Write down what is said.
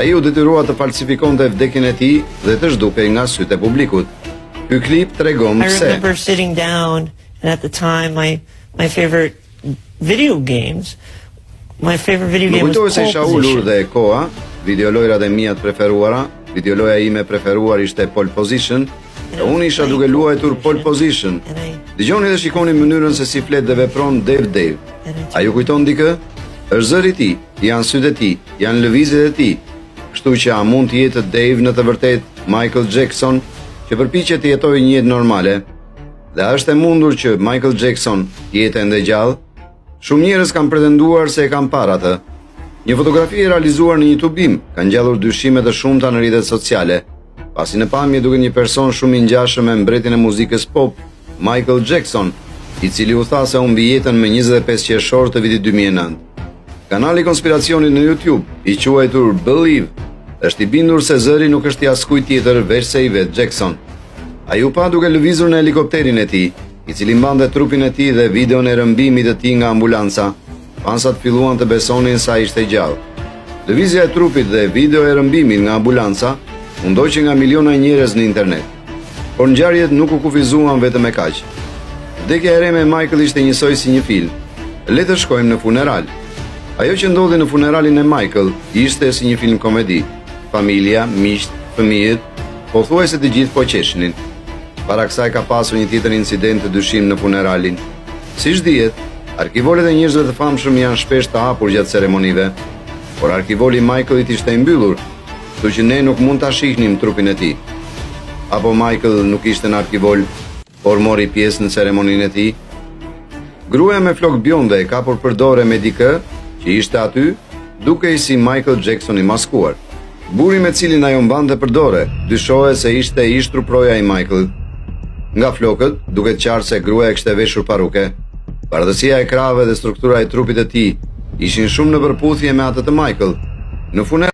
Ai u detyrua të falsifikonte vdekjen e tij dhe të zhdukej nga sytë e publikut. Ky klip tregon I pse. remember sitting down, and at the time, my favorite video games, my favorite video Më game was kujtohet se Pole isha ulur Position. dhe koha, videolojrat e mia të preferuara, videoloja ime e preferuar ishte Pole Position, dhe unë isha duke luajtur Pole Position. And Dëgjoni dhe shikoni mënyrën se si flet dhe vepron Dave. A ju kujton dikë? Është zëri i tij, janë sytë e tij, janë lëvizjet e tij. Kështu që a mund të jetë Dave në të vërtet Michael Jackson që përpiqet të jetojë një jetë normale? Dhe a është e mundur që Michael Jackson të jetë ende gjallë? Shumë njerëz kanë pretenduar se e kanë parë atë. Një fotografi e realizuar në një tubim ka ngjallur dyshime të shumta në rrjetet sociale, pasi në pamje duket një person shumë i ngjashëm me mbretin e muzikës pop, Michael Jackson, i cili u tha se humbi jetën me 25 qershor të vitit 2009. Kanali konspiracionit në YouTube, i quajtur Believe, është i bindur se zëri nuk është i askujt tjetër veç se i vet Jackson. Ai u pa duke lëvizur në helikopterin e tij, i cili mbante trupin e tij dhe videon e rrëmbimit të tij nga ambulanca. Fansat filluan të besonin se ai ishte gjallë. Lëvizja e trupit dhe video e rrëmbimit nga ambulanca u ndoqi nga miliona njerëz në internet. Por ngjarjet nuk u kufizuan vetëm e kaq. Vdekja e re me Michael ishte njësoj si një film. Le të shkojmë në funeral. Ajo që ndodhi në funeralin e Michael ishte si një film komedi. Familja, miqt, fëmijët, pothuajse të gjithë po qeshnin. Para kësaj ka pasur një tjetër incident të dyshim në funeralin. Siç dihet, arkivolet e njerëzve të famshëm janë shpesh të hapur gjatë ceremonive, por arkivoli i Michaelit ishte i mbyllur, kështu që ne nuk mund ta shihnim trupin e tij. Apo Michael nuk ishte në arkivol, por mori pjesë në ceremoninë e tij. Gruaja me flok bjonde e kapur për dorë me dikë që ishte aty, dukej si Michael Jackson i maskuar. Burri me cilin ajo mbante për dorë, dyshohet se ishte ishtru proja i Michael. Nga flokët, duket qartë se gruaja kishte veshur paruke. Bardhësia e krave dhe struktura e trupit të tij ishin shumë në përputhje me atë të Michael. Në funeral